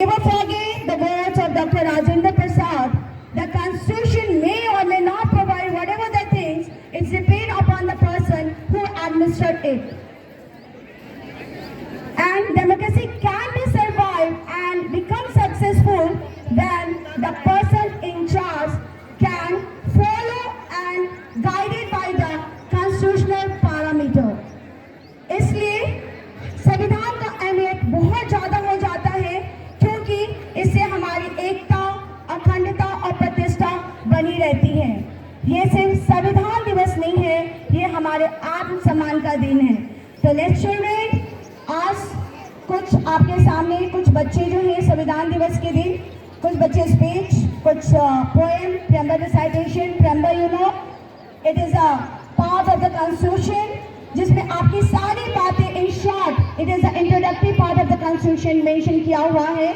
Never forget the words of Dr. Rajendra Prasad. The Constitution may or may not provide whatever the things, it's depend upon the person who administered it. And democracy can be survived and become successful when the person in charge can follow and guided by the constitutional parameter. इसलिए संविधान का अहमियत बहुत ज़्यादा हो जाता है क्योंकि इससे हमारी एकता, अखंडता और प्रतिष्ठा बनी रहती है। ये सिर्फ संविधान दिवस नहीं है, ये हमारे आत्मसम्मान का दिन है। तो लेट्स चिल्ड्रन, आज कुछ आपके सामने कुछ बच्चे जो हैं संविधान दिवस के दिन कुछ बच्चे स्पीच, कुछ poem, preamble recitation, preamble it is a part of the constitution जिसमें आपकी सारी बातें in short it is the introductory part of the constitution mention किया हुआ है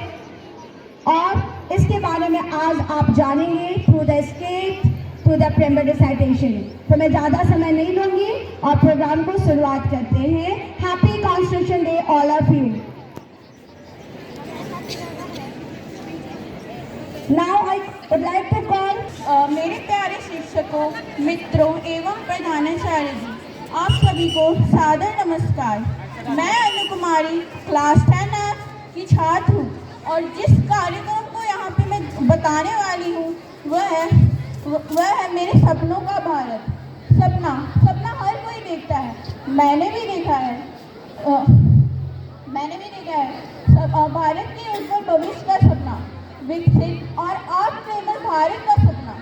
और इसके बारे में आज आप जानेंगे through the state, through the preamble recitation. तो मैं ज़्यादा समय नहीं लूँगी और प्रोग्राम को शुरुआत करते हैं। Happy constitution day all of you. Now I would like to call मेरे प्यारे शिक्षकों, मित्रों एवं प्रधानाचार्य जी, आप सभी को सादर नमस्कार। मैं अनु कुमारी क्लास 10 की छात्र हूँ और जिस कार्यक्रम को यहाँ पे मैं बताने वाली हूँ वह है मेरे सपनों का भारत। सपना हर कोई देखता है, मैंने भी देखा है। भारत के उज्जवल भविष्य का सपना, विकसित और आत्मनिर्भर भारत का सपना।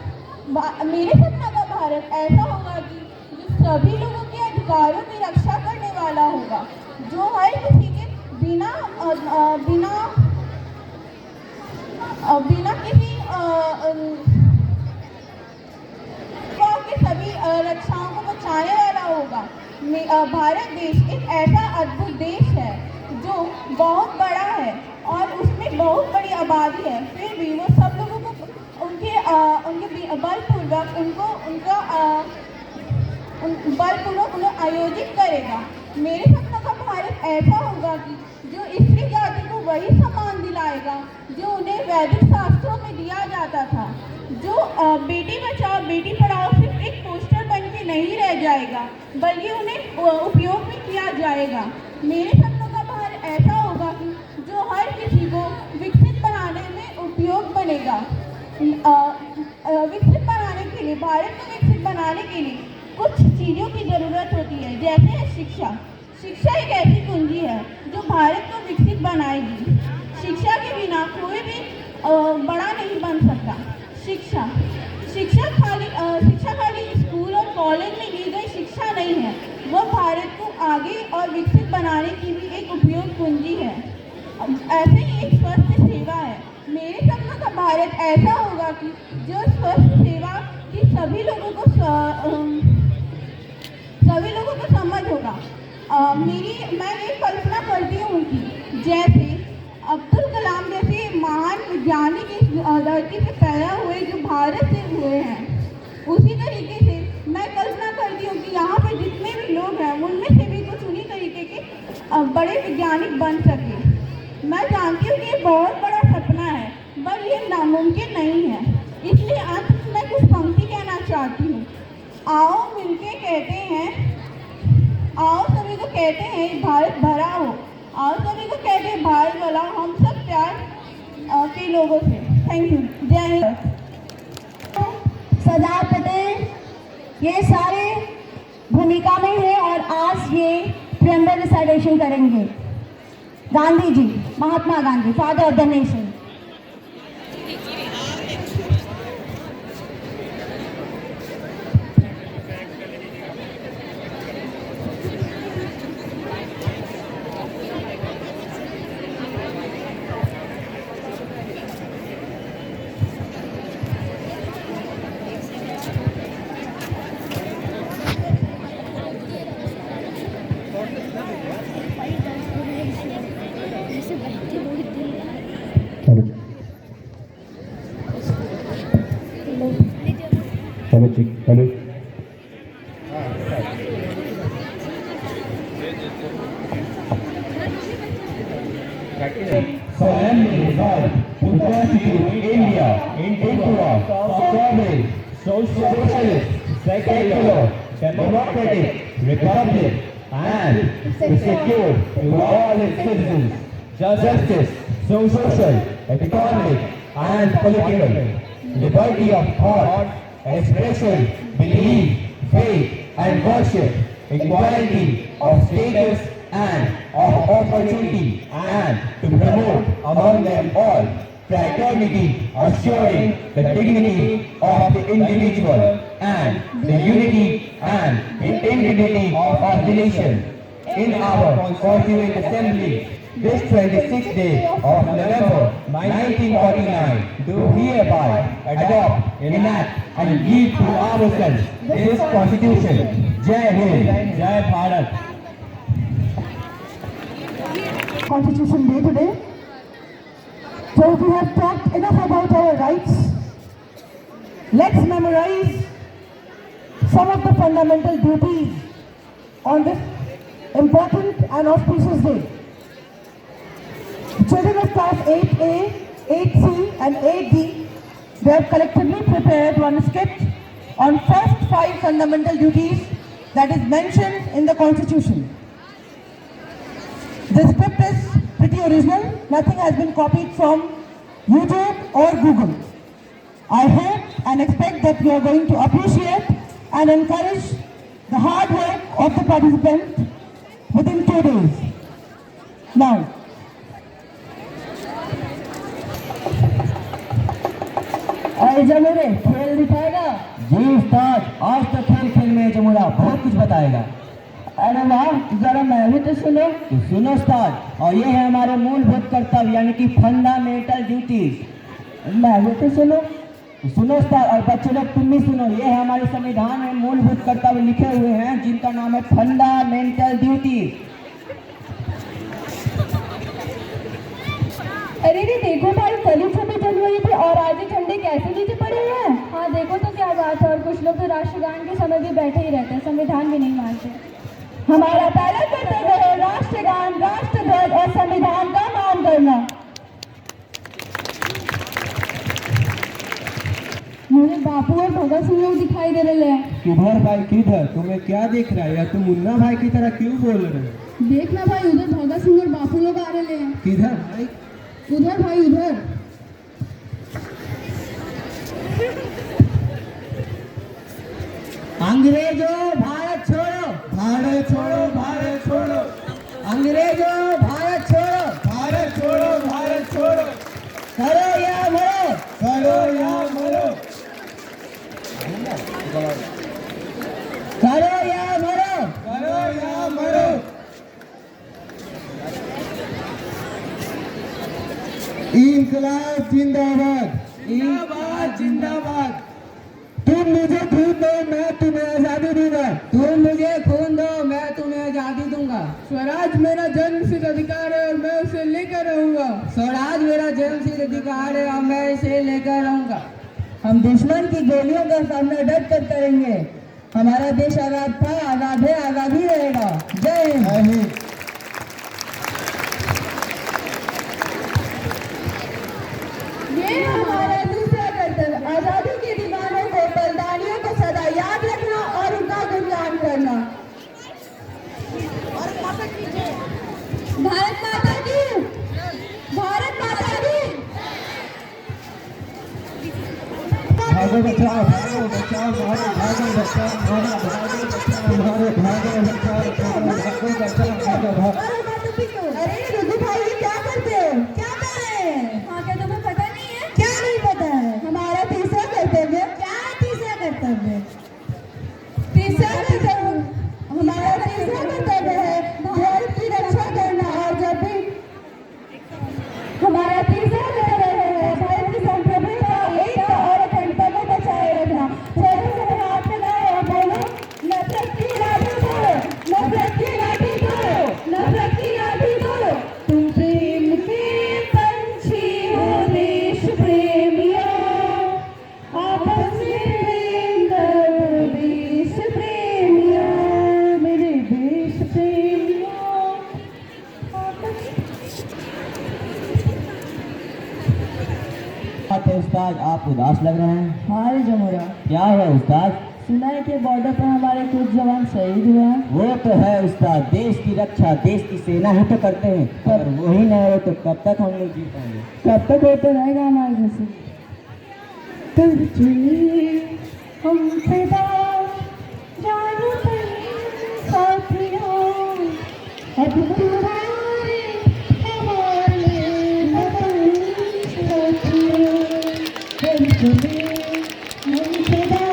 मेरे सपना का भारत ऐसा होगा कि सभी लोगों के अधिकारों की रक्षा करने वाला होगा, जो हर किसी के बिना किसी के सभी रक्षाओं को बचाने वाला होगा। भारत देश एक ऐसा अद्भुत देश है जो बहुत बड़ा है और उसमें बहुत बड़ी आबादी है, फिर भी वो सब लोगों को उनके बलपूर्वक उन्हें आयोजित करेगा। मेरे सपना का भारत ऐसा होगा कि जो स्त्री जाति को वही सम्मान दिलाएगा जो उन्हें वैदिक शास्त्रों में दिया जाता था, जो बेटी बचाओ बेटी पढ़ाओ सिर्फ एक पोस्टर बन के नहीं रह जाएगा बल्कि उन्हें उपयोग भी किया जाएगा। मेरे सपनों का भारत ऐसा होगा कि जो हर किसी को विकसित बनाने में उपयोग बनेगा। विकसित बनाने के लिए, भारत को विकसित बनाने के लिए कुछ चीज़ों की ज़रूरत होती है, जैसे शिक्षा। शिक्षा एक ऐसी कुंजी है जो भारत को विकसित बनाएगी। शिक्षा के बिना कोई भी बड़ा नहीं बन सकता। शिक्षा खाली स्कूल और कॉलेज में ली गई शिक्षा नहीं है, वह भारत को आगे और विकसित बनाने की भी एक उपयोग कुंजी है। ऐसे ही एक स्वस्थ सेवा है। मेरे सपना का भारत ऐसा होगा कि जो स्वस्थ सेवा की सभी लोगों को समझ होगा। मैं ये कल्पना करती हूँ कि जैसे अब्दुल कलाम जैसे महान वैज्ञानिक इस धरती पे पैदा हुए जो भारत से हुए हैं, उसी तरीके से मैं कल्पना करती हूँ कि यहाँ पे जितने भी लोग हैं उनमें से भी कुछ उन्हीं तरीके के बड़े वैज्ञानिक बन सके। मैं जानती हूँ कि ये बहुत बड़ा सपना है पर ये नामुमकिन नहीं है, इसलिए अंत में मैं कुछ पंक्ति कहना चाहती हूँ। आओ मिलके कहते हैं, आओ सभी को कहते हैं भारत भरा हो, आओ सभी को कहते हैं भारत वाला, हम सब प्यार के लोगों से। Thank you. जय हिंद। सरदार पटेल ये सारे भूमिका में है और आज ये प्रेम्बल रिसाइटेशन करेंगे। Gandhi ji, Mahatma Gandhi, father of the nation. constitute India into a sovereign, socialist, secular, democratic republic and to secure to all its citizens justice, social, economic and political, liberty of thought, expression, belief, faith and worship, equality of status and of opportunity, and to promote among them all fraternity, assuring the dignity of the individual and the unity and integrity of the nation. In our Constituent Assembly, this 26th day of November 1949, do hereby adopt, enact and give to ourselves this Constitution. Jai Hind, Jai Bharat. Constitution Day today. So we have talked enough about our rights. Let's memorize some of the fundamental duties on this important and auspicious day. Children of class 8A, 8C and 8D, they have collectively prepared one skit on first 5 fundamental duties that is mentioned in the Constitution. The script is pretty original. Nothing has been copied from YouTube or Google. I hope and expect that you are going to appreciate and encourage the hard work of the participants within 2 days. Now, जमुरे खेल दिखाएगा जी उस्ताद, आज तो खेल में जमुरा बहुत कुछ बताएगा। अरे वाह, जरा मैं भी तो सुनो। तो सुनो उस्ताद, और ये है हमारे मूलभूत कर्तव्य यानी कि फंडामेंटल ड्यूटीज। मैं भी तो सुनो। तो सुनो उस्ताद, और बच्चे लोग तुम भी सुनो। ये है हमारे संविधान में मूलभूत कर्तव्य लिखे हुए हैं जिनका नाम है फंडामेंटल ड्यूटीज। अरे रे देखो भाई, कल ही 26 जनवरी थी और आज ही झंडे कैसे नीचे पड़े हैं। हाँ देखो तो क्या बात है। और कुछ लोग तो राष्ट्रगान के समय भी बैठे ही रहते हैं, संविधान भी नहीं मानते। हमारा पहला कर्तव्य है राष्ट्रगान, राष्ट्रध्वज और संविधान का मान करना। मुझे बापू और भगत सिंह लोग दिखाई दे रहे हैं। किधर भाई किधर? तुम्हें क्या दिख रहा है? या तुम मुन्ना भाई की तरह क्यों बोल रहे हो? देखना भाई, उधर भगत सिंह और बापू लोग आ रहे हैं। किधर भाई? उधर भाई, उधर। अंग्रेजों भारत छोड़ो, भारत छोड़ो, भारत छोड़ो। अंग्रेजों भारत छोड़ो, भारत छोड़ो, भारत छोड़ो। करो या मरो, करो या मरो, करो या मरो, करो या मरो। इंकलाब जिंदाबाद, जिंदाबाद जिंदाबाद। तुम मुझे खून दो, मैं तुम्हें आजादी दूंगा। तुम मुझे खून दो, मैं तुम्हें आजादी दूंगा। स्वराज मेरा जन्मसिद्ध अधिकार है और मैं उसे लेकर रहूंगा। स्वराज मेरा जन्मसिद्ध अधिकार है और मैं इसे लेकर रहूंगा। हम दुश्मन की गोलियों का सामना डट कर करेंगे। हमारा देश आजाद था, आजाद है, आजाद ही रहेगा। जय हिंद। ये हमारा दूसरा कर्तव्य, आजादी के दीवानों को, बलिदानियों को सदा याद रखना और उनका गुणगान करना। भारत माता की, भारत माता की। भागो बचाओ, भागो बचाओ, भागो भागो बचाओ, भागो भागो बचाओ, भागो भागो बचाओ, भागो बचाओ, भागो भागो। अरे रुद्र भाई, ये क्या करते हो? क्या कर रहे हैं? हाँ, क्या तुम्हें पता नहीं है? क्या नहीं पता है? हमारा तीसरा कर्तव्य क्या है? तीसरा कर्तव्य हमारा तीसरा कर्तव्य है भारत की रक्षा करना। और जब भी हमारा तीसरा कर्तव्य है भारत की संप्रभुता, एकता और अखंडता को बचाए रखना। जब से हाथ मिलाओ और बोलो, नफरत की लाठी तोड़ो, नफरत की लाठी तोड़ो, नफरत की बात है उस्ताद, आप उदास लग रहे हैं। हाँ रे जमोरा, क्या हुआ उस्ताद? सुना है कि बॉर्डर पर हमारे कुछ जवान शहीद हुए हैं। वो तो है उस्ताद, देश की रक्षा देश की सेना ही तो करते हैं। अगर वो ही न हो तो कब तक हम लोग जी पाएंगे? कब तक होते रहेगा हमारे जैसे। तुम चुनी हम फिदा जानो साथियों, अब तुम्हारे हमारे वतन साथियों। तुम चुनी हम फिदा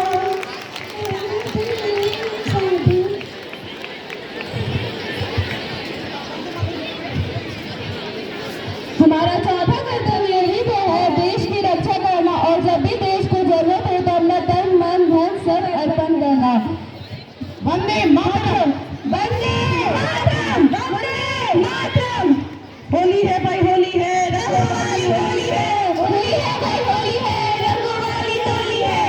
हमारा चौथा कर्तव्य यही तो है देश की रक्षा करना, और जब भी देश को जरूरत हो तो अपना तन मन धन सब अर्पण करना। वंदे मातरम, वंदे मातरम, वंदे मातरम। होली है भाई होली है, रंगों वाली होली है, होली है भाई होली है, रंगों वाली होली है।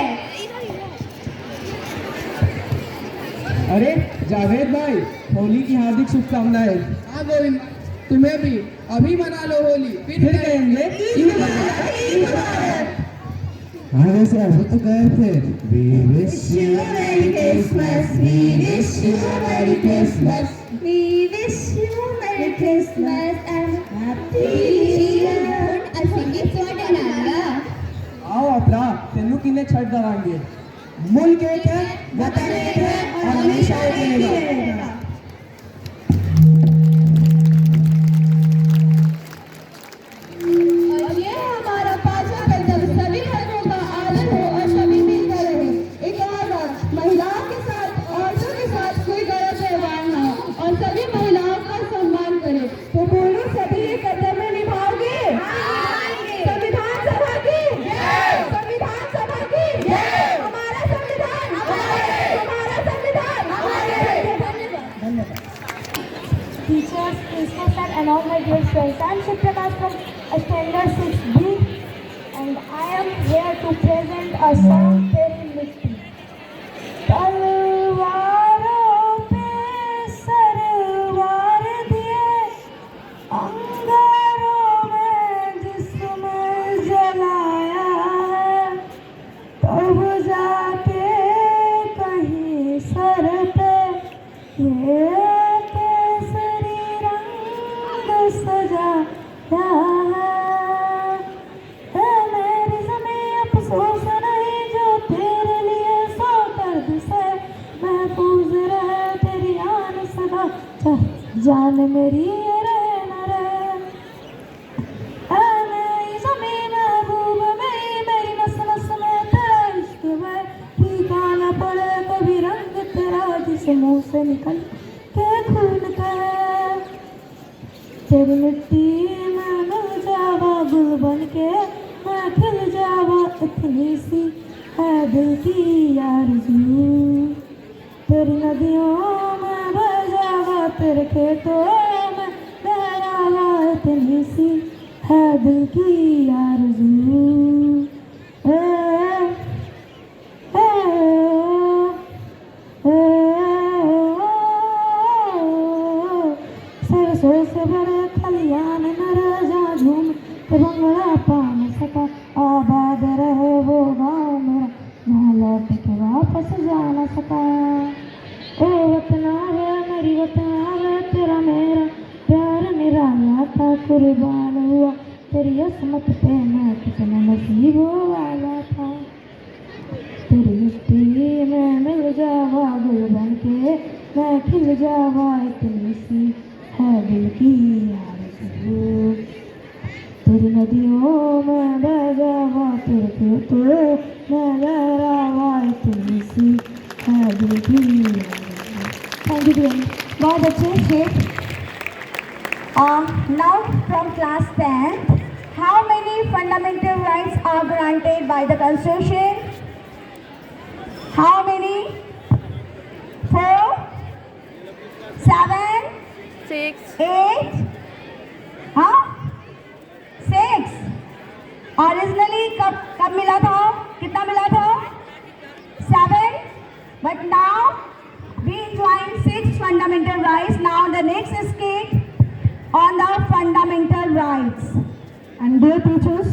अरे जावेद भाई, होली की हार्दिक शुभकामनाएं। हाँ गोविंद, तुम्हें भी अभी मना लो होली, फिर कहेंगे आगे से अभी तो गए थे। We wish you a Merry Christmas, we wish you a Merry Christmas, we wish you a Merry Christmas and Happy New Year. I think it's what an hour. आओ अपना तेनू किन्ने छठ दवाएंगे। मुल्क एक है, वतन एक है और हमेशा एक रहेगा। और ये हमारा पांचवा कर्तव्य, सभी धर्मों का आदर हो और सभी मिलकर रहे। एक और बात, महिलाओं के साथ औरतों के साथ कोई गलत व्यवहार ना हो और सभी महिलाओं का सम्मान करें। तो बोलो, सभी ये कर्तव्य निभाओगे? संविधान सभा की संविधान सभा की हमारा संविधान, हमारा संविधान। Teachers, principals and all my dear friends. I am Shiprakash from Standard 6B and I am here to present a song very nifty. तलवारों पे सरवार दिए, अंगारों में जिस्म जलाया है, तब जाके कहीं सर पे ये केसरी रंग सजाया है। मेरी ज़मीं अफसोस नहीं जो तेरे लिए सौ दर्द से महफूज रहे, तेरी आन सदा जान मेरी ये रहे न रहे। मेरी ज़मीं महबूब मेरी नस नस में तेरा इश्क है, फीका न पड़े कभी रंग तेरा जिस मुँह से निकल के खून का। तेरी मिट्टी में मिल जावा गुल बन के, मैं खिल जावा इतनी सी है दिल की आरज़ू। तेरी नदियों में बह जावा, तेरे खेतों में लहरावा इतनी सी है दिल की आरज़ू। सरसों से बड़े खलियान न रह जा झूम के बंगला पा न सका, आबाद रहे वो गाँव मेरा जहाँ लौट के वापस जा न सका। ओ वतना है मेरी वतना है, तेरा मेरा प्यार निराला था, कुर्बान हुआ तेरी असमत पे मैं कितना नसीबों वाला था। तेरी मिट्टी में मिल जावा गुल बन के, मैं खिल जावा इतनी सी है दिल की आरज़ू। तेरी नदियों में बह जावा, तेरे खेतों में लहरावा इतनी सी है दिल की आरज़ू। थैंक यू बहुत अच्छे state. Now from class 10th, how many fundamental rights are granted by the Constitution? How many? 4, 7, 6 8, हाँ 6। Originally कब मिला था? कितना मिला था? 7. But now we enjoying 6 fundamental rights. Now the next skit on the fundamental rights. And dear teachers,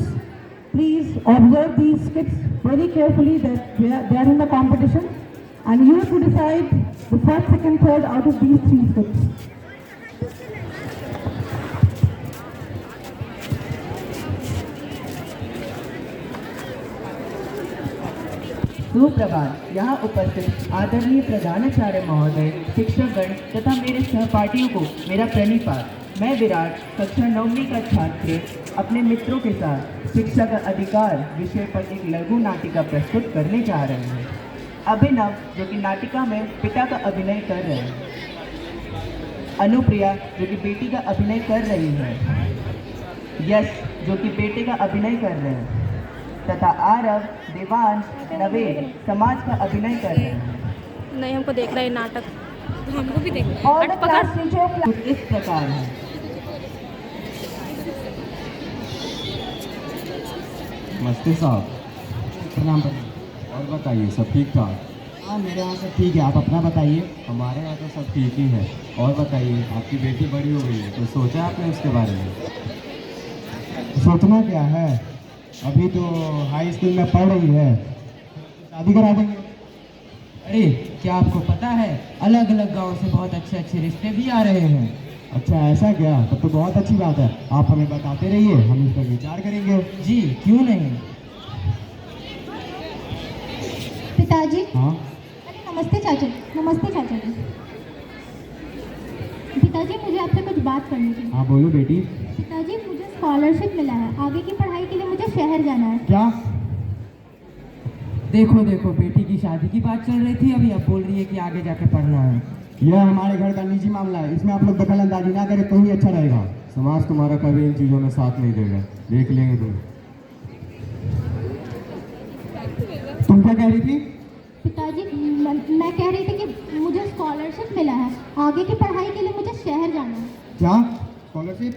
please observe these kids very carefully that they are in the competition, and you have to decide the first, second, third out of these 3 skips. सुप्रभात। यहाँ उपस्थित आदरणीय प्रधानाचार्य महोदय, शिक्षकगण तथा मेरे सहपाठियों को मेरा प्रणिपात। मैं विराट, कक्षा 9वीं का छात्र अपने मित्रों के साथ शिक्षा का अधिकार विषय पर एक लघु नाटिका प्रस्तुत करने जा रहे हैं। अभिनव, जो कि नाटिका में पिता का अभिनय कर रहे हैं, अनुप्रिया, जो कि बेटी का अभिनय कर रही है, यश, जो कि बेटे का अभिनय कर रहे हैं, तथा आरव, देवांश, नवेद समाज का अभिनय कर रहे हैं। नहीं, हमको देखना है नाटक, हमको भी देखना है। All the class teachers कुछ इस प्रकार है। नमस्ते साहब। प्रणाम। और बताइए, सब ठीक ठाक? हाँ, मेरे यहाँ सब ठीक है, आप अपना बताइए। हमारे यहाँ तो सब ठीक ही है। और बताइए, आपकी बेटी बड़ी हो गई है, तो सोचा आपने उसके बारे में? सोचना क्या है, अभी तो हाई स्कूल में पढ़ रही है, शादी करा देंगे। अरे क्या आपको पता है, अलग अलग गांव से बहुत अच्छे अच्छे रिश्ते भी आ रहे हैं। अच्छा, ऐसा क्या? तब तो बहुत अच्छी बात है, आप हमें बताते रहिए, हम इस पर विचार करेंगे। जी क्यों नहीं। पिताजी। हाँ। अरे नमस्ते चाचा। नमस्ते चाचा जी। पिताजी, मुझे आपसे कुछ बात करनी थी। हाँ बोलो बेटी। पिताजी, मुझे स्कॉलरशिप मिला है, आगे की पढ़ाई के लिए मुझे शहर जाना है। क्या? देखो देखो, बेटी की शादी की बात चल रही थी अभी, अब बोल रही है कि आगे जाके पढ़ना है। यह हमारे घर का निजी मामला है, इसमें आप लोग दखल अंदाजी ना करें तो ही अच्छा रहेगा। समाज तुम्हारा कभी इन चीज़ों में साथ नहीं देगा, देख लेंगे तुम क्या कह रही थी? पिताजी, मैं कह रही थी कि मुझे स्कॉलरशिप मिला है, आगे की पढ़ाई के लिए मुझे शहर जाना है। क्या स्कॉलरशिप?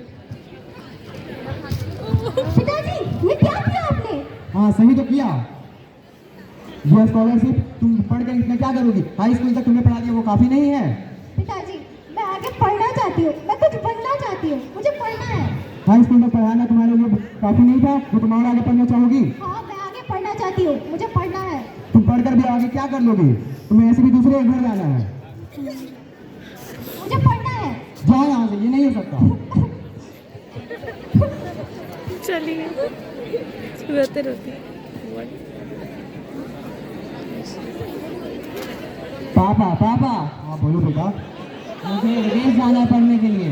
पिताजी, ये क्या किया आपने? हाँ सही तो किया। यह स्कॉलरशिप तुम पढ़कर इसमें क्या करोगी? हाई स्कूल तक तुमने पढ़ा दिया, वो काफ़ी नहीं है। पिताजी, मैं आगे पढ़ना चाहती हूँ, मैं कुछ बनना चाहती हूँ, मुझे पढ़ना है। हाई स्कूल में पढ़ाना तुम्हारे लिए काफ़ी नहीं था, तो तुम और आगे पढ़ना चाहोगी? हाँ, मैं आगे पढ़ना चाहती हूँ, मुझे पढ़ना है। तुम पढ़कर भी आगे क्या कर लोगी? तुम्हें ऐसे भी दूसरे के घर जाना है। मुझे पढ़ना है। जाओ यहाँ से, ये नहीं हो सकता। चलिए, रोते रोते। पापा पापा। हाँ बोलो बेटा। मुझे विदेश जाना है पढ़ने के लिए।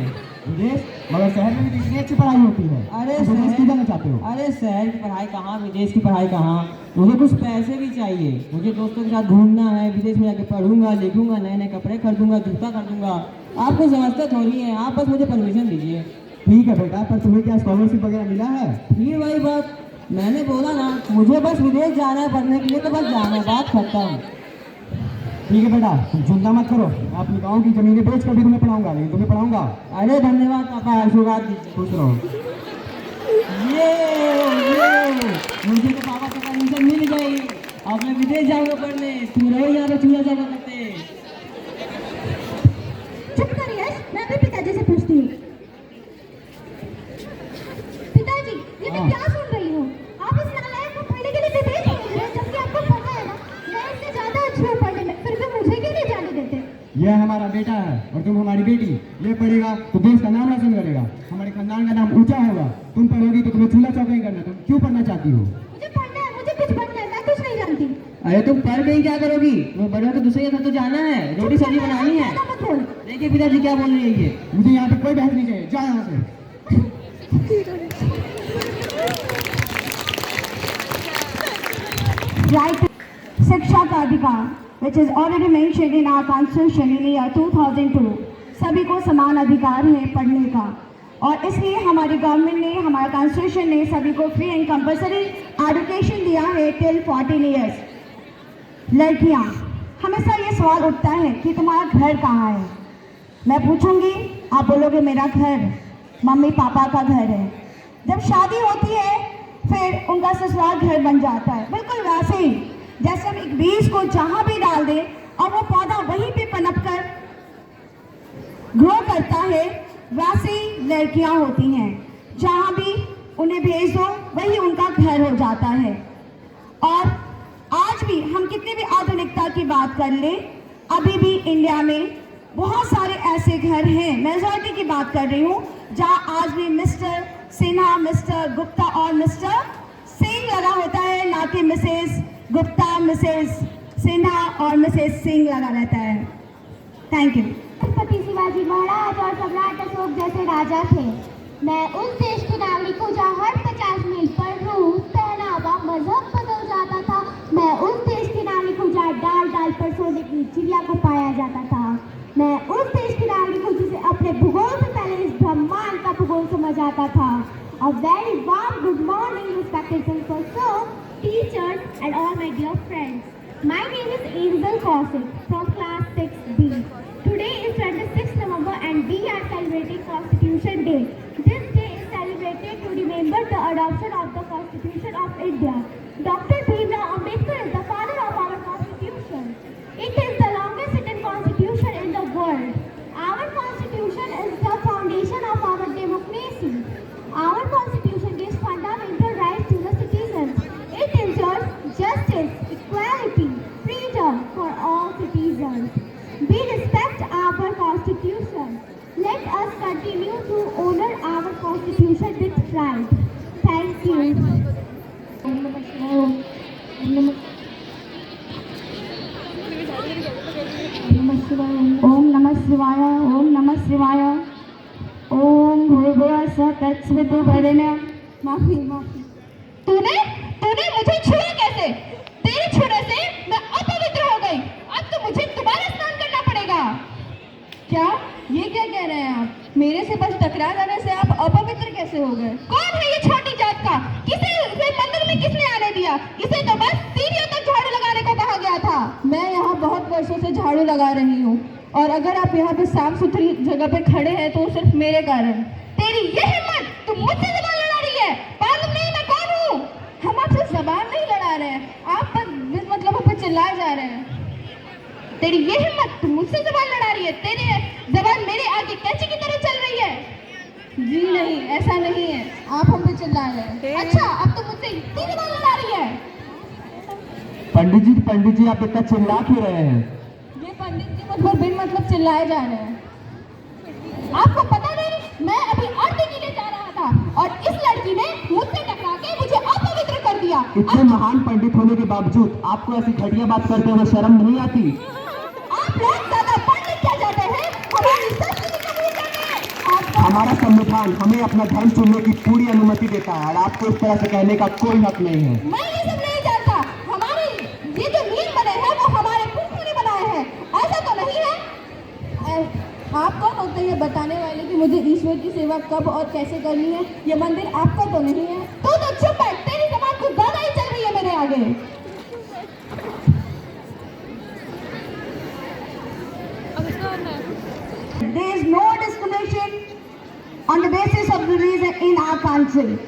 विदेश? मगर शहर में भी इतनी अच्छी पढ़ाई होती है। अरे तुम विदेश क्यों जाना चाहते हो? अरे शहर की पढ़ाई कहाँ, विदेश की पढ़ाई कहाँ, मुझे कुछ पैसे भी चाहिए। मुझे दोस्तों के साथ घूमना है, विदेश में जाके पढ़ूंगा, लिखूंगा, नए नए कपड़े खरीदूंगा, जूता खरीदूंगा। आपको समझते थोड़ी है, आप बस मुझे परमिशन दीजिए। ठीक है बेटा, पर तुम्हें क्या स्कॉलरशिप वगैरह मिला है? ये वही बात मैंने बोला ना, मुझे बस विदेश जाना है पढ़ने के लिए, तो बस जाना है, बात खत्म। ठीक है बेटा, तुम चिंता मत करो, मैं अपनी गाँव की जमीनें बेच कर भी तुम्हें पढ़ाऊंगा, लेकिन तुम्हें पढ़ाऊंगा। अरे धन्यवाद पापा, आशीर्वाद दीजिए। खुश रहो। ये मुझे तो पापा का परमिशन मिल गई, अब मैं विदेश जाऊंगा पढ़ने। तू रहो यहाँ पे चूल्हा चावल करते। चुप कर यश, मैं भी पिताजी से पूछती हूँ। पिताजी, ये मैं क्या सुन रही हूँ? आप इस नालायक को पढ़ने के लिए विदेश भेज रहे हैं, जबकि आपको पता है ना मैं इससे ज्यादा अच्छी हूँ पढ़ने में, फिर भी मुझे क्यों नहीं जाने देते? यह हमारा बेटा है और तुम हमारी बेटी। ये पढ़ेगा तो देश का नाम रोशन करेगा, हमारे खानदान का नाम ऊंचा होगा। तुम पढ़ोगी तो तुम्हें चूल्हा चौका ही करना। तुम क्यों पढ़ना चाहती हो? मुझे पढ़ना है, मुझे कुछ बनना है, मैं कुछ नहीं जानती। अरे तुम पढ़ गई क्या करोगी? वो बड़े होकर दूसरे के घर तो जाना है, रोटी सब्जी बनानी है। ज्यादा मत बोल। देखिए पिताजी क्या बोल रही है ये। मुझे यहाँ पे कोई बहस नहीं चाहिए, जाओ यहाँ से। Right to शिक्षा का अधिकार, which is already mentioned in our constitution in year 2002, सभी को समान अधिकार है पढ़ने का, और इसलिए हमारी गवर्नमेंट ने, हमारा कॉन्स्टिट्यूशन ने सभी को फ्री एंड कंपलसरी एजुकेशन दिया है टिल 14 ईयर्स। लड़कियां, हमेशा ये सवाल उठता है कि तुम्हारा घर कहाँ है? मैं पूछूंगी, आप बोलोगे मेरा घर मम्मी पापा का घर है। जब शादी होती है फिर उनका ससुराल घर बन जाता है। बिल्कुल वैसे ही जैसे हम एक बीज को जहाँ भी डाल दें और वो पौधा वहीं पे पनप कर ग्रो करता है, वैसे ही लड़कियाँ होती हैं। जहाँ भी उन्हें भेज दो, वही उनका घर हो जाता है। और आज भी हम कितनी भी आधुनिकता की बात कर लें, अभी भी इंडिया में बहुत सारे ऐसे घर हैं, मेजॉरिटी की बात कर रही हूँ, जहाँ आज भी मिस्टर सिन्हा, मिस्टर गुप्ता और मिस्टर सिंह लगा होता है, ना कि मिसेस गुप्ता, मिसेस सिन्हा और मिसेस सिंह लगा रहता है। Thank you. छत्रपति शिवाजी महाराज और सम्राट अशोक जैसे राजा थे। मैं उस देश के नागरिक हूँ जहाँ हर 50 मील पर रूप, पहनावा, मजहब बदल जाता था। मैं उस देश के नागरिक हूँ जहाँ डाल डाल पर सोने की चिड़िया को पाया जाता था। मैं उस देश के नागरिक हूँ जिसे अपने भूगोल से पहले इस ब्रह्मांड का भूगोल समझ आता था। A very warm good morning, respected professors, teachers, and all my dear friends. My name is Angel Kaushik from class 6B. Today is 26th November and we are celebrating Constitution Day. This day is celebrated to remember the adoption of the Constitution of India. Dr. Bhimrao Ambedkar is the father of our Constitution. It is the longest written Constitution in the world. Our Constitution is the foundation of our democracy. Our Constitution gives fundamental rights to the citizens. It ensures justice, equality, freedom for all citizens. We respect our Constitution. Let us continue to honor our Constitution with pride. Thank you. ओम नमः शिवाय, ओम नमः शिवाय, ओम भूर्भुवः स्वः तत्सवितुर्वरेण्यं। माफी माफी। तूने मुझे छुआ कैसे? तेरे छूने से मैं अपवित्र हो गई। अब तो मुझे दोबारा स्नान करना पड़ेगा। क्या ये क्या कह रहे हैं आप? मेरे से बस टकरा जाने से आप अपवित्र कैसे हो गए? कौन है ये छोटी जात का? इसे मंदिर में किसने आने दिया? इसे तो बस सीढ़ियों तक झाड़ू लगाने को कहा गया था। मैं यहाँ बहुत वर्षों से झाड़ू लगा रही हूँ और अगर आप यहाँ पे साफ सुथरी जगह पे खड़े हैं तो सिर्फ मेरे कारण। तेरी ये हिम्मत, तुम मुझसे जबान लड़ा रही है। मालूम नहीं मैं कौन हूँ? हम आपसे जबान नहीं लड़ा रहे हैं, आप पर मतलब पे चिल्लाए जा रहे हैं। तेरी ये हिम्मत, तुम मुझसे जबान लड़ा रही है। तेरी जबान मेरे आगे कैंची की तरह चल रही है। जी नहीं, ऐसा नहीं है, आप हम पे चिल्ला रहे हैं। अच्छा, अब तो मुझसे इतनी जबान लड़ा रही है। पंडित जी आप इतना चिल्ला क्यों रहे हैं? ये पंडित जी मुझ पर बिन मतलब चिल्लाए जा रहे हैं। आपको पता नहीं, मैं अभी आरती के लिए जा रहा था और इस लड़की ने मुझसे टकरा के मुझे अपवित्र कर दिया। इतने महान पंडित होने के बावजूद आपको ऐसी घटिया बात करते हुए शर्म नहीं आती? आप लोग ज्यादा पंडित क्या जाते हैं? हमारी संस्कृति को भूल जाते हैं। हमारा संविधान हमें अपना धर्म चुनने की पूरी अनुमति देता है और आपको इस तरह से कहने का कोई हक नहीं है। मैं ये सब नहीं जानता। हमारे ये जो नियम बने हैं वो हमारे पुरखों ने बनाए हैं, ऐसा तो नहीं है। आप कौन होते हैं बताने वाले कि मुझे ईश्वर की सेवा कब और कैसे करनी है? ये मंदिर आपका तो नहीं है। तो चुप है, तेरी जबान कुछ ज्यादा ही चल रही है मेरे आगे। There is no discrimination on the basis of religion in our country.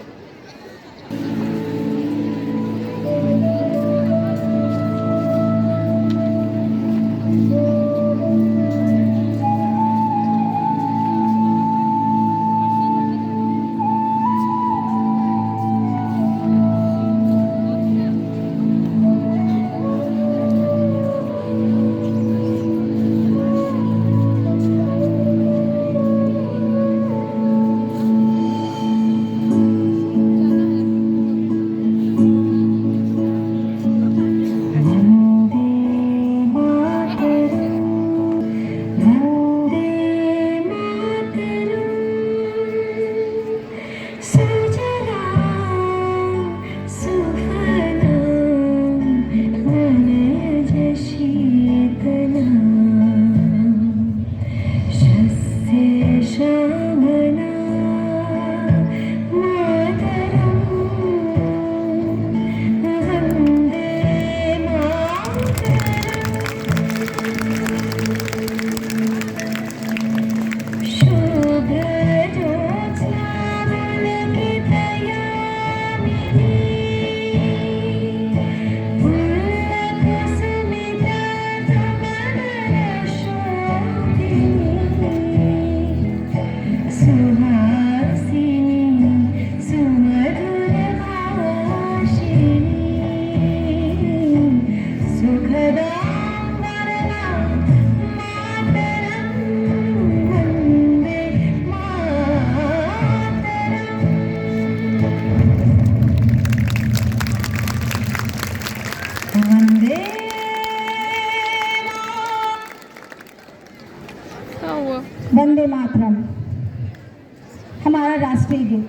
speaking.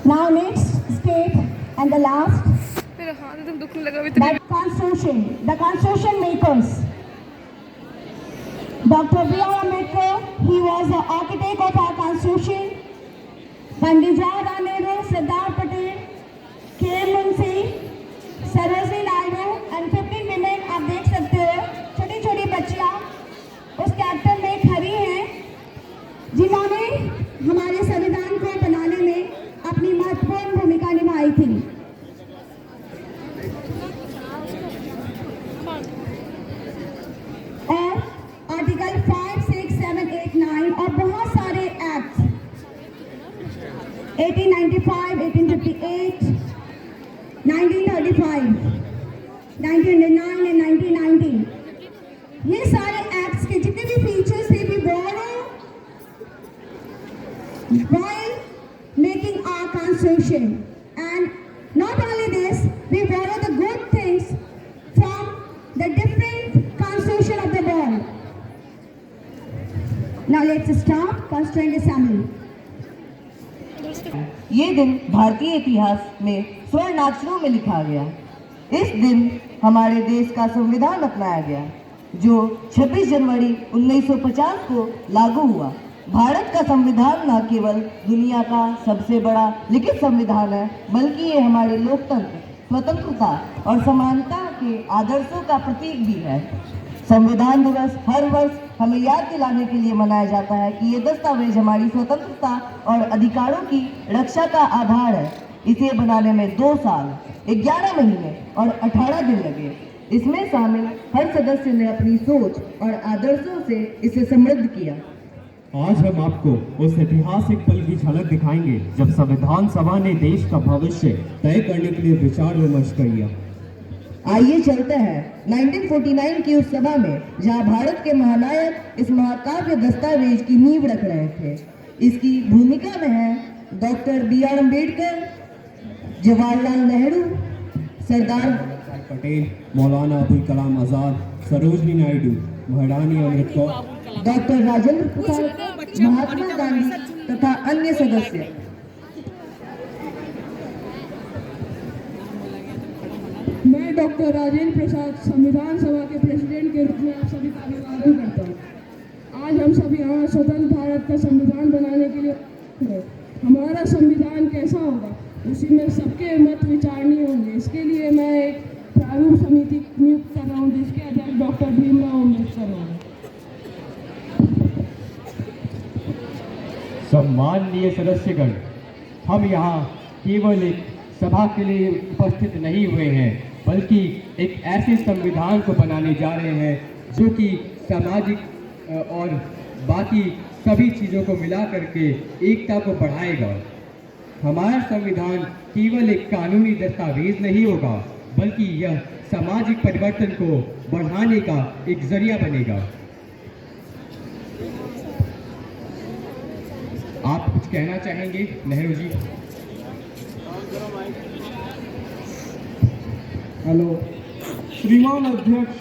Now next state and the last, मेरा हाथ एकदम दुखने लगा अभी that constitution, the constitution makers. Dr. B.R. Ambedkar, he was the architect of our constitution. Pandit Jawaharlal Nehru, Sardar Patel, K.M. Munshi, Sarojini Naidu and 15 women आप देख सकते हो, छोटी छोटी बच्चियाँ उस कैप्टन में खड़ी हैं जिन्होंने हमारे संविधान को बनाने में अपनी महत्वपूर्ण भूमिका निभाई थी। और आर्टिकल 5, 6, 7, 8, 9 और बहुत सारे एक्ट 1895, 1858, 1935, 1909 and 1919, ये सारे एक्ट्स के जितने भी फीचर्स थे we borrow while making our constitution, and not only this, we borrow the good things from the different constitution of the world. Now let's start Constituent Assembly. ये दिन भारतीय इतिहास में स्वर्णाक्षरों में लिखा गया। इस दिन हमारे देश का संविधान अपनाया गया जो 26 जनवरी 1950 को लागू हुआ। भारत का संविधान न केवल दुनिया का सबसे बड़ा लिखित संविधान है, बल्कि ये हमारे लोकतंत्र, स्वतंत्रता और समानता के आदर्शों का प्रतीक भी है। संविधान दिवस हर वर्ष हमें याद दिलाने के लिए मनाया जाता है कि ये दस्तावेज हमारी स्वतंत्रता और अधिकारों की रक्षा का आधार है। इसे बनाने में 2 साल, 11 महीने और 18 दिन लगे। इसमें शामिल हर सदस्य ने अपनी सोच और आदर्शों से इसे समृद्ध किया। आज हम आपको उस ऐतिहासिक पल की झलक दिखाएंगे जब संविधान सभा ने देश का भविष्य तय करने के लिए विचार विमर्श किया। आइए चलते हैं 1949 की उस सभा में जहां भारत के महानायक इस महाकाव्य दस्तावेज की नींव रख रहे थे। इसकी भूमिका में है डॉक्टर B.R. अम्बेडकर, जवाहरलाल नेहरू, सरदार पटेल, मौलाना अबुल कलाम आजाद, सरोजनी नायडू, महारानी अमृत कौर, डॉक्टर राजेंद्र प्रसाद, महात्मा गांधी तथा अन्य सदस्य। मैं डॉक्टर राजेंद्र प्रसाद संविधान सभा के प्रेसिडेंट के रूप में आप सभी का अभिवादन करता हूँ। आज हम सभी यहाँ स्वतंत्र भारत का संविधान बनाने के लिए हैं। हमारा संविधान कैसा होगा, उसी में सबके मत विचारणीय होंगे। इसके लिए मैं एक प्रारूप समिति नियुक्त कर रहा हूँ जिसके अध्यक्ष डॉक्टर भीमराव अम्बेडकर होंगे। सम्माननीय सदस्यगण, हम यहाँ केवल एक सभा के लिए उपस्थित नहीं हुए हैं, बल्कि एक ऐसे संविधान को बनाने जा रहे हैं जो कि सामाजिक और बाकी सभी चीज़ों को मिला करके एकता को बढ़ाएगा। हमारा संविधान केवल एक कानूनी दस्तावेज नहीं होगा, बल्कि यह सामाजिक परिवर्तन को बढ़ाने का एक जरिया बनेगा। आप कुछ कहना चाहेंगे नेहरू जी? हेलो श्रीमान अध्यक्ष,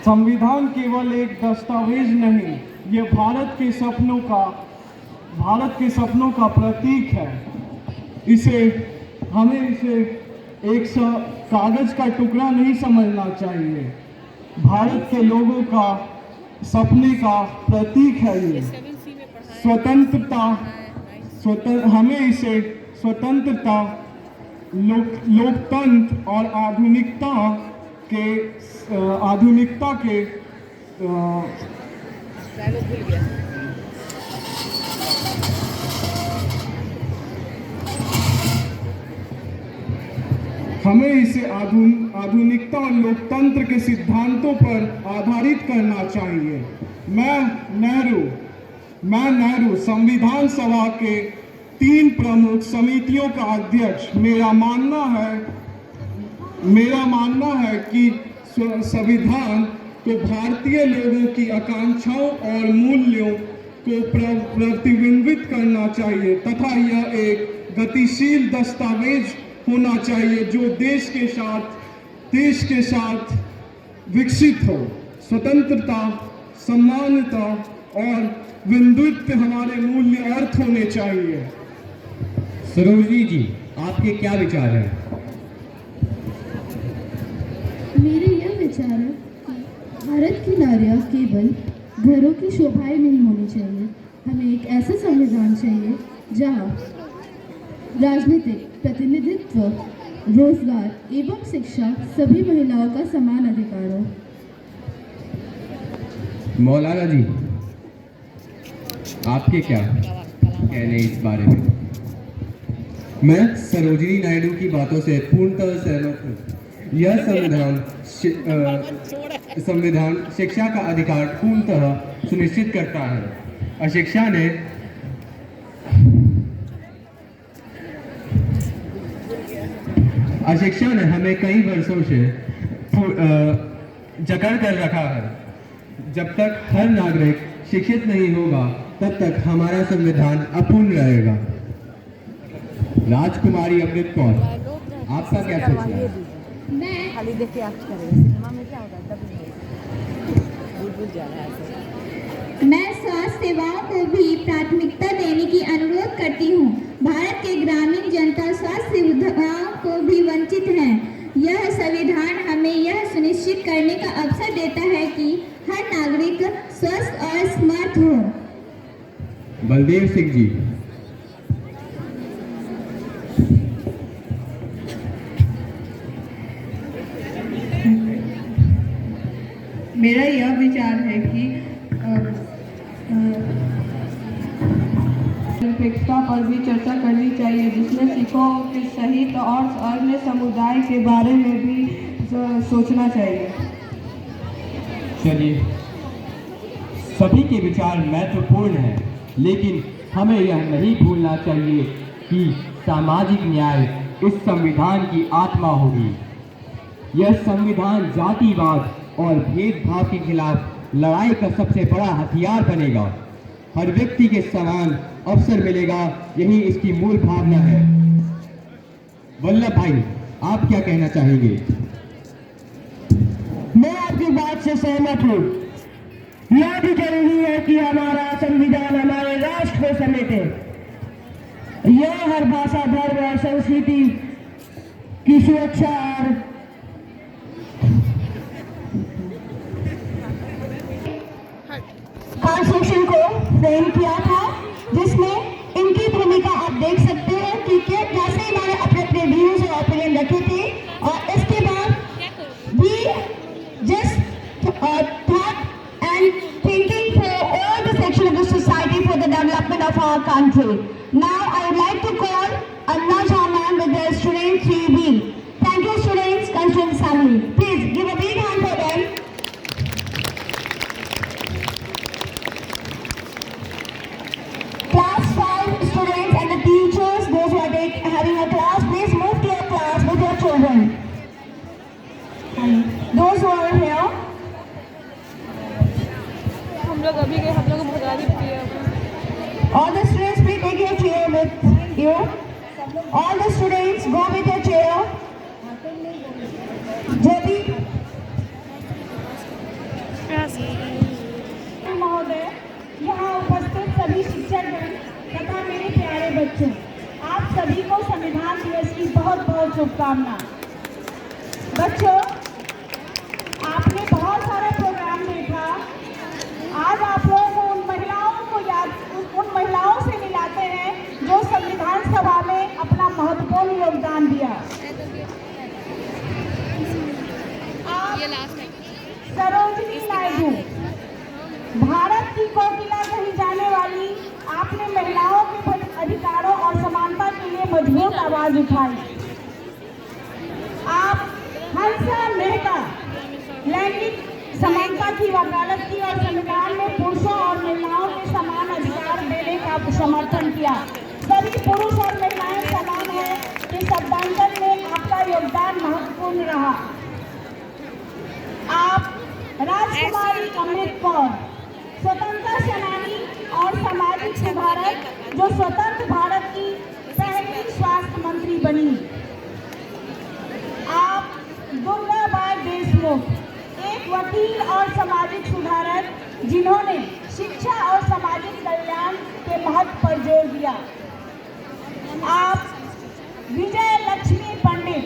संविधान केवल एक दस्तावेज नहीं, ये भारत के सपनों का प्रतीक है। हमें इसे एक कागज का टुकड़ा नहीं समझना चाहिए। भारत के लोगों का सपने का प्रतीक है ये। हमें इसे स्वतंत्रता, लोकतंत्र और आधुनिकता के हमें इसे आधुनिकता और लोकतंत्र के सिद्धांतों पर आधारित करना चाहिए। मैं नेहरू संविधान सभा के 3 प्रमुख समितियों का अध्यक्ष। मेरा मानना है कि संविधान को भारतीय लोगों की आकांक्षाओं और मूल्यों को प्रतिबिंबित करना चाहिए तथा यह एक गतिशील दस्तावेज होना चाहिए जो देश के साथ विकसित हो। स्वतंत्रता, समानता और प्रतिबिंबित हमारे मूल्य अर्थ होने चाहिए। सरोजनी जी, आपके क्या विचार हैं? मेरे यह विचार है कि भारत की नारियाँ केवल घरों की शोभाएं नहीं होनी चाहिए। हमें एक ऐसा संविधान चाहिए जहाँ राजनीतिक प्रतिनिधित्व, रोजगार एवं शिक्षा सभी महिलाओं का समान अधिकार हो। मौलाना जी, आपके क्या कहने इस बारे में? मैं सरोजिनी नायडू की बातों से पूर्णतः सहमत हूँ। यह संविधान शिक्षा का अधिकार पूर्णतः सुनिश्चित करता है। अशिक्षा ने हमें कई वर्षों से जकड़ कर रखा है। जब तक हर नागरिक शिक्षित नहीं होगा तब तक हमारा संविधान अपूर्ण रहेगा। राजकुमारी अमृत कौर, आपका क्या सोचना है? मैं स्वास्थ्य सेवाओं को भी प्राथमिकता देने की अनुरोध करती हूँ। भारत के ग्रामीण जनता स्वास्थ्य सुविधाओं को भी वंचित है। यह संविधान हमें यह सुनिश्चित करने का अवसर देता है कि हर नागरिक स्वस्थ और समर्थ हो। बलदेव सिंह जी, मेरा यह विचार है कि निरपेक्षता पर भी चर्चा करनी चाहिए, जिसमें सिखों के सहित और अन्य समुदाय के बारे में भी सोचना चाहिए। चलिए, सभी के विचार महत्वपूर्ण हैं, लेकिन हमें यह नहीं भूलना चाहिए कि सामाजिक न्याय इस संविधान की आत्मा होगी। यह संविधान जातिवाद और भेदभाव के खिलाफ लड़ाई का सबसे बड़ा हथियार बनेगा। हर व्यक्ति के समान अवसर मिलेगा, यही इसकी मूल भावना है। वल्लभ भाई, आप क्या कहना चाहेंगे? मैं आपकी बात से सहमत हूँ। यह भी जरूरी है कि हमारा संविधान हमारे राष्ट्र को समेटे। यह हर भाषा, धर्म और संस्कृति की सुरक्षा और कॉन्स्टिट्यूशन को फ्रेम किया था, जिसमें इनकी भूमिका आप देख सकते हैं कि कैसे इन्होंने अपने अपने व्यूज और ओपिनियन रखे थे। और इसके बाद भी just thought and thinking for all the section of the society for the development of our country. Now I would like to call Anna Jaman with the student 3B. Thank you students, Constituent Assembly. Please give a big hand for them. Class 5 students and the teachers, those who are having a class, please move to your class with your children. And those who are here, हम लोग अभी गए, हम लोग को भगा भी दिए। all the students please take your chair with you. All the students go with your chair. Jyoti महोदय, यहाँ उपस्थित सभी शिक्षकगण तथा मेरे प्यारे बच्चों, आप सभी को संविधान दिवस की बहुत बहुत शुभकामना। बच्चों, आपने बहुत सारा प्रोग्राम देखा। आज आप लोग उन महिलाओं से मिलाते हैं जो संविधान सभा में अपना महत्वपूर्ण योगदान दिया। आप सरोजिनी नायडू, भारत की कोकिला कही जाने वाली, आपने महिलाओं के अधिकारों और समानता के लिए मजबूत आवाज उठाई। आप हंसा मेहता लैंगिक समानता की वकालत की और संविधान में पुरुषों और महिलाओं के समान अधिकार देने का समर्थन किया। सभी पुरुष और महिलाएं समान हैं कि शब्दांकन में आपका योगदान महत्वपूर्ण रहा। आप राजकुमारी अमृत कौर, स्वतंत्रता सेनानी और सामाजिक सुधारक, जो स्वतंत्र भारत की पहली स्वास्थ्य मंत्री बनी। आप दुर्गाबाई देशमुख, एक वकील और सामाजिक सुधारक, जिन्होंने शिक्षा और सामाजिक कल्याण के महत्व पर जोर दिया। आप विजय लक्ष्मी पंडित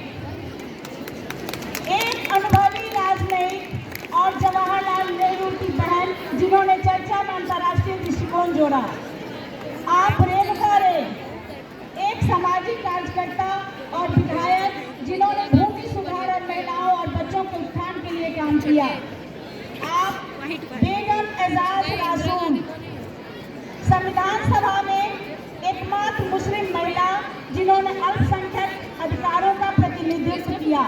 एक अनुभवी राजनयिक और जवाहरलाल नेहरू की बहन जिन्होंने चर्चा में अंतर्राष्ट्रीय दृष्टिकोण जोड़ा। आप रेणुका रे एक सामाजिक कार्यकर्ता और विधायक जिन्होंने भूमि सुधार और महिलाओं और बच्चों के उत्थान के लिए काम किया। आप बेगम एजाज रासून संविधान सभा में एकमात्र मुस्लिम महिला जिन्होंने अल्पसंख्यक अधिकारों का प्रतिनिधित्व किया।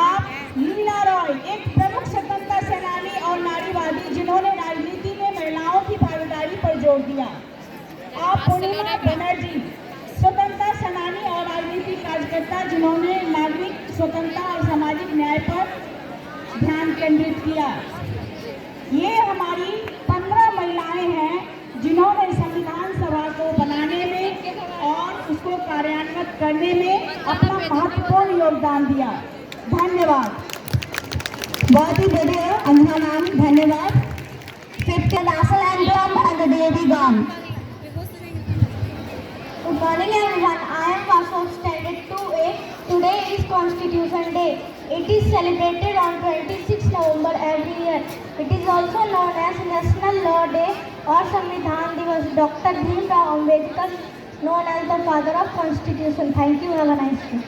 आप लीला रॉय एक प्रमुख स्वतंत्रता सेनानी और नारीवादी जिन्होंने राजनीति में महिलाओं की भागीदारी पर जोर दिया। आप पूर्णिमा बनर्जी स्वतंत्रता सेनानी और राजनीतिक कार्यकर्ता जिन्होंने नागरिक स्वतंत्रता और सामाजिक न्याय पर ध्यान केंद्रित किया। ये हमारी 15 महिलाएं हैं जिन्होंने संविधान सभा को बनाने में और उसको कार्यान्वित करने में अपना महत्वपूर्ण योगदान दिया। धन्यवाद। बहुत ही बढ़िया अंजना मैम, धन्यवाद। Fifth national anthem and the day be gone. Good morning everyone. I am Vasu of Standard 2A. Today is Constitution Day. It is celebrated on 26 November every year. It is also known as National Law Day or Samvidhan Divas. Dr. Bhimrao Ambedkar, known as the father of Constitution. Thank you. Have a nice day.